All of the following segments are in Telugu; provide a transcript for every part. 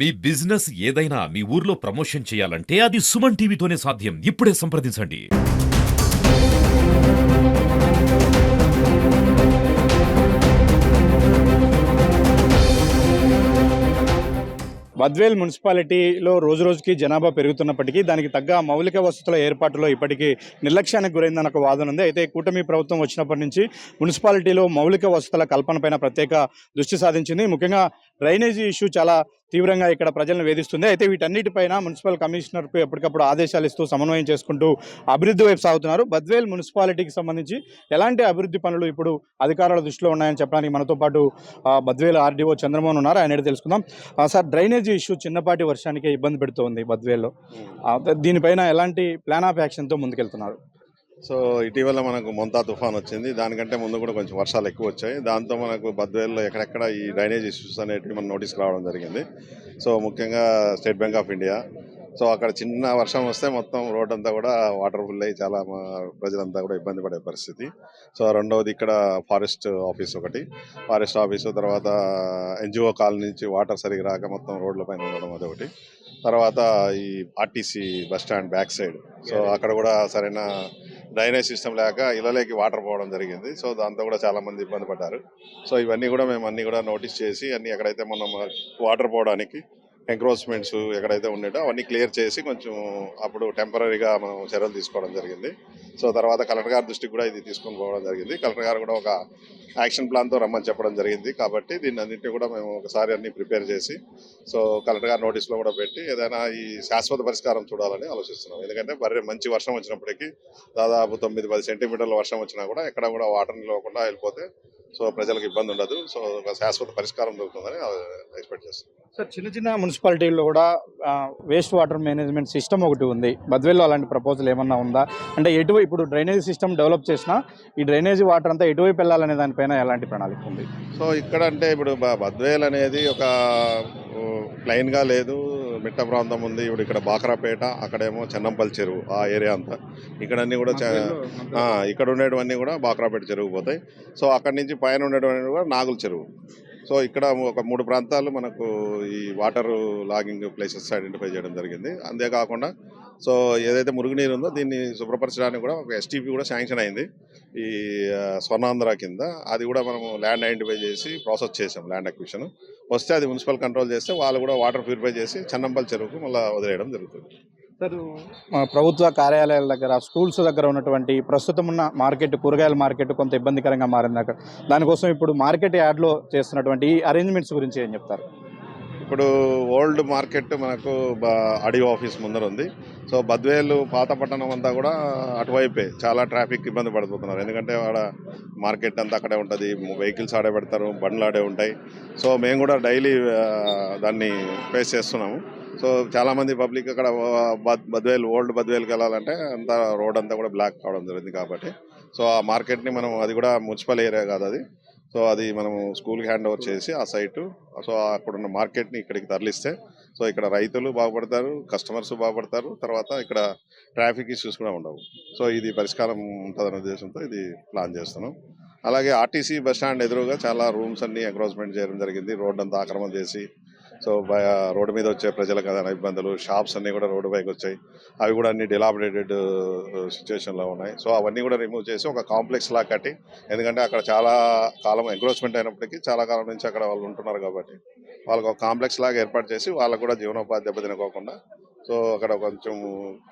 మీ బిజినెస్ ఏదైనా మీ ఊర్లో ప్రమోషన్ చేయాలంటే అది సుమన్ టీవీతోనే సాధ్యం. ఇప్పుడే సంప్రదించండి. బద్వేల్ మున్సిపాలిటీలో రోజురోజుకి జనాభా పెరుగుతున్నప్పటికీ దానికి తగ్గ మౌలిక వసతుల ఏర్పాటులో ఇప్పటికీ నిర్లక్ష్యానికి గురైందని ఒక వాదన ఉంది. అయితే కూటమి ప్రభుత్వం వచ్చినప్పటి నుంచి మున్సిపాలిటీలో మౌలిక వసతుల కల్పనపైన ప్రత్యేక దృష్టి సాధించింది. ముఖ్యంగా డ్రైనేజీ ఇష్యూ చాలా తీవ్రంగా ఇక్కడ ప్రజలను వేధిస్తుంది. అయితే వీటన్నిటిపైన మున్సిపల్ కమిషనర్కు ఎప్పటికప్పుడు ఆదేశాలు ఇస్తూ సమన్వయం చేసుకుంటూ అభివృద్ధి వైపు సాగుతున్నారు. బద్వేల్ మున్సిపాలిటీకి సంబంధించి ఎలాంటి అభివృద్ధి పనులు ఇప్పుడు అధికారుల దృష్టిలో ఉన్నాయని చెప్పడానికి మనతో పాటు బద్వేల్ ఆర్డీఓ చంద్రమోహన్ ఉన్నారు. ఆయన తెలుసుకుందాం. సార్, డ్రైనేజీ ఇష్యూ చిన్నపాటి వర్షానికి ఇబ్బంది పెడుతోంది బద్వేల్లో. దీనిపైన ఎలాంటి ప్లాన్ ఆఫ్ యాక్షన్తో ముందుకెళ్తున్నారు? సో ఇటీవల మనకు మొంతా తుఫాన్ వచ్చింది. దానికంటే ముందు కూడా కొంచెం వర్షాలు ఎక్కువ వచ్చాయి. దాంతో మనకు బద్వేల్లో ఎక్కడెక్కడ ఈ డ్రైనేజ్ ఇష్యూస్ అనేటివి మన నోటీస్కి రావడం జరిగింది. సో ముఖ్యంగా state bank of India, so అక్కడ చిన్న వర్షం వస్తే మొత్తం రోడ్ అంతా కూడా వాటర్ ఫుల్ అయ్యి చాలా ప్రజలంతా కూడా ఇబ్బంది పడే పరిస్థితి. సో రెండవది ఇక్కడ ఫారెస్ట్ ఆఫీస్ ఒకటి, ఫారెస్ట్ ఆఫీసు తర్వాత ఎన్జిఓ కాలనీ నుంచి వాటర్ సరిగ్గా రాక మొత్తం రోడ్ల పైన ఉండడం అదొకటి. తర్వాత ఈ RTC bus stand back side, so అక్కడ కూడా సరైన డ్రైనేజ్ సిస్టమ్ లేక ఇళ్ళలోకి వాటర్ పోవడం జరిగింది. సో దాంతో కూడా చాలా మంది ఇబ్బంది పడ్డారు. సో ఇవన్నీ కూడా మేము అన్ని కూడా నోటీస్ చేసి అన్ని ఎక్కడైతే మనం వాటర్ పోవడానికి ఎంక్రోచ్మెంట్స్ ఎక్కడైతే ఉండేటో అవన్నీ క్లియర్ చేసి కొంచెం అప్పుడు టెంపరీగా మనం చర్యలు తీసుకోవడం జరిగింది. సో తర్వాత కలెక్టర్ గారి దృష్టికి కూడా ఇది తీసుకొని పోవడం జరిగింది. కలెక్టర్ గారు కూడా ఒక యాక్షన్ ప్లాన్తో రమ్మని చెప్పడం జరిగింది. కాబట్టి దీన్ని అన్నింటినీ కూడా మేము ఒకసారి అన్ని ప్రిపేర్ చేసి సో కలెక్టర్ గారి నోటీస్లో కూడా పెట్టి ఏదైనా ఈ శాశ్వత పరిష్కారం చూడాలని ఆలోచిస్తున్నాం. ఎందుకంటే మంచి వర్షం వచ్చినప్పటికీ దాదాపు 9-10 సెంటీమీటర్ల వర్షం వచ్చినా కూడా ఎక్కడ కూడా వాటర్ నిలవకుండా వెళ్ళిపోతే సో ప్రజలకు ఇబ్బంది ఉండదు. సో ఒక శాశ్వత పరిష్కారం దొరుకుతుందని ఎక్స్పెక్ట్ చేస్తున్నాం. సార్, చిన్న చిన్న మున్సిపాలిటీల్లో కూడా వేస్ట్ వాటర్ మేనేజ్మెంట్ సిస్టమ్ ఒకటి ఉంది. బద్వేల్లో అలాంటి ప్రపోజల్ ఏమన్నా ఉందా? అంటే ఇప్పుడు డ్రైనేజ్ సిస్టమ్ డెవలప్ చేసినా ఈ డ్రైనేజీ వాటర్ అంతా ఎటువైపు వెళ్ళాలనే దానిపైన ఎలాంటి ప్రణాళిక ఉంది? సో ఇక్కడ అంటే ఇప్పుడు బద్వేల్ అనేది ఒక ప్లైన్గా లేదు, మిట్ట ప్రాంతం ఉంది. ఇప్పుడు ఇక్కడ బాకరాపేట, అక్కడేమో చెన్నంపల్లి చెరువు, ఆ ఏరియా అంతా ఇక్కడ అన్నీ కూడా ఇక్కడ ఉండేటివన్నీ కూడా బాకరాపేట చెరువు పోతాయి. సో అక్కడి నుంచి పైన ఉండేటువంటి కూడా నాగుల చెరువు. సో ఇక్కడ ఒక 3 ప్రాంతాలు మనకు ఈ వాటర్ లాగింగ్ ప్లేసెస్ ఐడెంటిఫై చేయడం జరిగింది. అంతేకాకుండా సో ఏదైతే మురుగునీరు ఉందో దీన్ని శుభ్రపరచడానికి కూడా ఒక ఎస్టీపీ కూడా శాంక్షన్ అయింది ఈ స్వర్ణాంధ్ర కింద. అది కూడా మనము ల్యాండ్ ఐడెంటిఫై చేసి ప్రాసెస్ చేసాం. ల్యాండ్ అక్విజిషన్ వస్తే అది మున్సిపల్ కంట్రోల్ చేస్తే వాళ్ళు కూడా వాటర్ ప్యూరిఫై చేసి చెన్నంపల్లి చెరువుకు మళ్ళీ వదిలేయడం జరుగుతుంది. సార్, ప్రభుత్వ కార్యాలయాల దగ్గర, స్కూల్స్ దగ్గర ఉన్నటువంటి ప్రస్తుతం ఉన్న మార్కెట్, కూరగాయల మార్కెట్ కొంత ఇబ్బందికరంగా మారింది. అక్కడ దానికోసం ఇప్పుడు మార్కెట్ యార్డ్లో చేస్తున్నటువంటి ఈ అరేంజ్మెంట్స్ గురించి ఏం చెప్తారు? ఇప్పుడు ఓల్డ్ మార్కెట్ మనకు అడియో ఆఫీస్ ముందర ఉంది. సో బద్వేలు పాత పట్టణం అంతా కూడా అటువైపే చాలా ట్రాఫిక్ ఇబ్బంది పడిపోతున్నారు. ఎందుకంటే ఆడ మార్కెట్ అంతా అక్కడే ఉంటుంది, వెహికల్స్ ఆడే పెడతారు, బండ్లు ఆడే ఉంటాయి. సో మేము కూడా డైలీ దాన్ని ఫేస్ చేస్తున్నాము. సో చాలామంది పబ్లిక్ అక్కడ ఓల్డ్ బద్వేలుకి వెళ్ళాలంటే అంతా రోడ్ అంతా కూడా బ్లాక్ కావడం జరిగింది. కాబట్టి సో ఆ మార్కెట్ని మనం, అది కూడా మున్సిపల్ ఏరియా కాదు అది, సో అది మనము స్కూల్కి హ్యాండ్ ఓవర్ చేసి ఆ సైటు, సో అక్కడున్న మార్కెట్ని ఇక్కడికి తరలిస్తే సో ఇక్కడ రైతులు బాగుపడతారు, కస్టమర్స్ బాగుపడతారు, తర్వాత ఇక్కడ ట్రాఫిక్ ఇష్యూస్ కూడా ఉండవు. సో ఇది పరిష్కారం ఉంటుందనే ఉద్దేశంతో ఇది ప్లాన్ చేస్తున్నాం. అలాగే ఆర్టీసీ బస్ స్టాండ్ ఎదురుగా చాలా రూమ్స్ అన్ని ఎంక్రోచ్మెంట్ చేయడం జరిగింది. రోడ్ అంతా ఆక్రమణ చేసి సో రోడ్డు మీద వచ్చే ప్రజలకు ఏదైనా ఇబ్బందులు, షాప్స్ అన్నీ కూడా రోడ్డు పైకి వచ్చాయి. అవి కూడా అన్ని డిలాబరేటెడ్ సిచ్యువేషన్లో ఉన్నాయి. సో అవన్నీ కూడా రిమూవ్ చేసి ఒక కాంప్లెక్స్ లా కట్టి, ఎందుకంటే అక్కడ చాలా కాలం ఎంక్రోచ్మెంట్ అయినప్పటికీ చాలా కాలం నుంచి అక్కడ వాళ్ళు ఉంటున్నారు కాబట్టి వాళ్ళకు ఒక కాంప్లెక్స్ లాగా ఏర్పాటు చేసి వాళ్ళకు కూడా జీవనోపాధి దెబ్బతినకోకుండా సో అక్కడ కొంచెం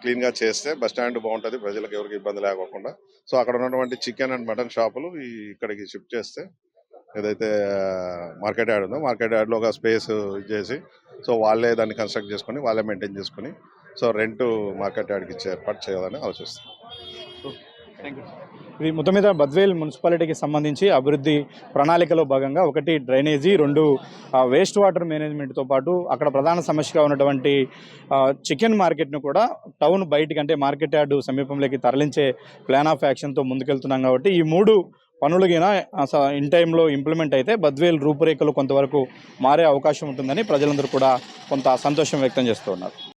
క్లీన్గా చేస్తే బస్ స్టాండ్ బాగుంటుంది, ప్రజలకు ఎవరికి ఇబ్బంది లేకోకుండా. సో అక్కడ ఉన్నటువంటి చికెన్ అండ్ మటన్ షాపులు ఇక్కడికి షిఫ్ట్ చేస్తే ఏదైతే మార్కెట్ యార్డ్ ఉందో మార్కెట్ యార్డ్లో ఒక స్పేస్ చేసి సో వాళ్ళే దాన్ని కన్స్ట్రక్ట్ చేసుకొని వాళ్ళే మెయింటైన్ చేసుకొని సో రెంట్ మార్కెట్ యార్డ్కి ఇచ్చే ఏర్పాటు చేయాలని ఆలోచిస్తాం. ఇది మొత్తం మీద బద్వేల్ మున్సిపాలిటీకి సంబంధించి అభివృద్ధి ప్రణాళికలో భాగంగా 1 డ్రైనేజీ, 2 వేస్ట్ వాటర్ మేనేజ్మెంట్తో పాటు అక్కడ ప్రధాన సమస్యగా ఉన్నటువంటి చికెన్ మార్కెట్ను కూడా టౌన్ బయటికి, అంటే మార్కెట్ యార్డు సమీపంలోకి తరలించే ప్లాన్ ఆఫ్ యాక్షన్తో ముందుకెళ్తున్నాం. కాబట్టి ఈ 3 పనులుగినా ఇన్ టైంలో ఇంప్లిమెంట్ అయితే బద్వేల్ రూపురేఖలు కొంతవరకు మారే అవకాశం ఉంటుందని ప్రజలందరూ కూడా కొంత సంతోషం వ్యక్తం చేస్తూ ఉన్నారు.